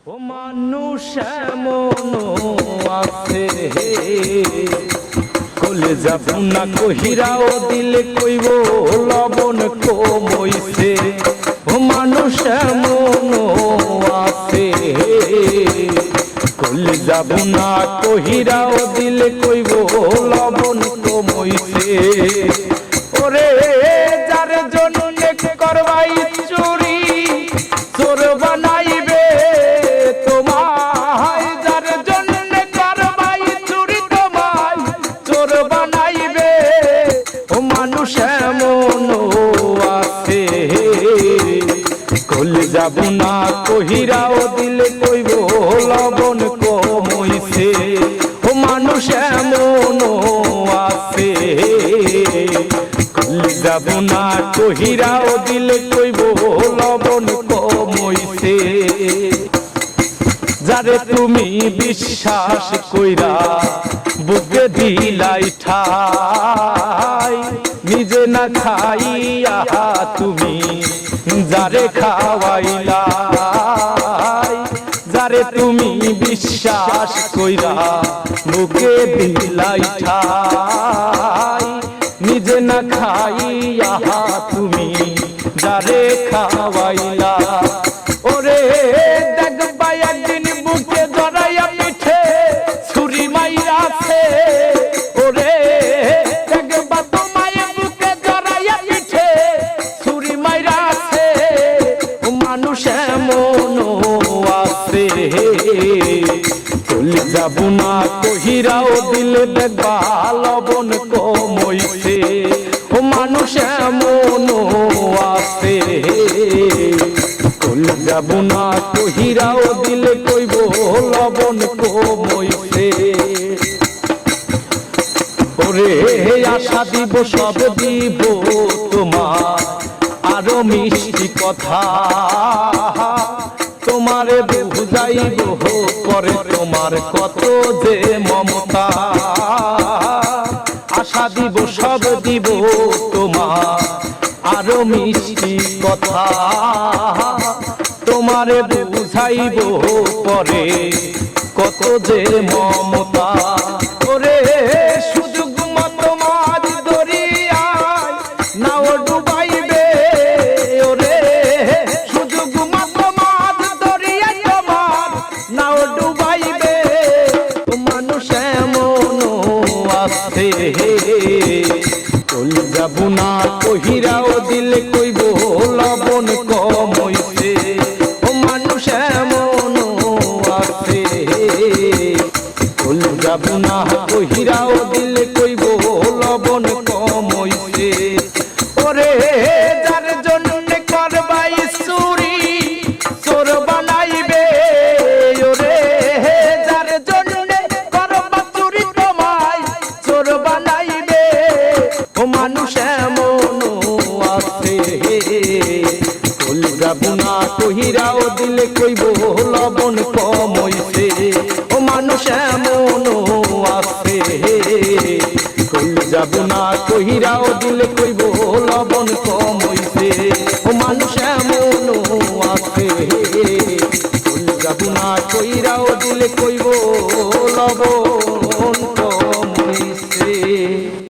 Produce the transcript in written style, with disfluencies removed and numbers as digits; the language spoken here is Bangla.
ও মানুষ এমন আছে কলে যাব না কহিরাও দিলে কইব লবণ কমইছে। ও মানুষ এমন আছে কলে যাব না কহিরাও দিলে কইব লবণ কমইছে। ওরে যার জন্য করবাই চুরি চোর বানাইবে তোমায়, যার জন্য করবাই চুরি তোমায় চোর বানাইবে। ও মানুষ এমন আছে কলে যাব না কহিরাও দিলে কইব লবণ কমইছে। ও মানুষ এমন আছে কলে যাব না কহিরাও দিলে কইব লবণ কমইছে। যারে তুমি বিশ্বাস কইরা বুকে দিলাই ঠাই, নিজে না খাইয়া তুমি যারে খাওয়াইলা। যারে তুমি বিশ্বাস কইরা বুকে দিলাই ঠাই, নিজে না খাইয়া তুমি যারে খাওয়াইলা। ওরে দেখবা একদিন বুকে জড়াইয়া পিঠে ছুরি মাইরাছে। ওরে দেখবা তোমায় বুকে জড়াইয়া পিঠে ছুরি মাইরাছে। মানুষ এমন আছে চলে যাব না কহিরাও দিলে দেখবা লবণ কমইছে। ও মানুষ এমন আছে চলে যাব না কহিরাও দিলে কইব লবণ কমইছে। ওরে আশা দিব সব দিব তোমার আরো মিষ্টি কথা, তোমারে বুঝাইব করে তোমার কত যে মমতা। আশা দিব সব দিব তোমার আরো মিষ্টি কথা, তোমারে বুঝাইব পরে কত যে মমতা। ওরে সুযোগ মতো মাছ দরিয়ায় নাও ডুবাইবে। ওরে সুযোগ মতো মাছ দরিয়ায় তোমার নাও ডুবাইবে। মানুষ এমন আছে চলে যাব না কহিরাও দিলে কইব লবণ কমইছে। ও মানুষ এমন আছে চলে যাব না কহিরাও দিলে কইব লবণ কমইছে। ওরে যার জন্য করবাই চুরি চোর বানাইবে। ওরে যার জন্য করবা চুরি তোমায় চোর বানাইবে। ও মানুষ এমন আছে চলে যাব না কহিরাও দিলে কইব লবণ কমইছে। ও মানুষ এমন আছে চলে যাব না কহিরাও দিলে কইব লবণ কমইছে। ও মানুষ এমন আছে চলে যাব না কহিরাও দিলে কইব লবণ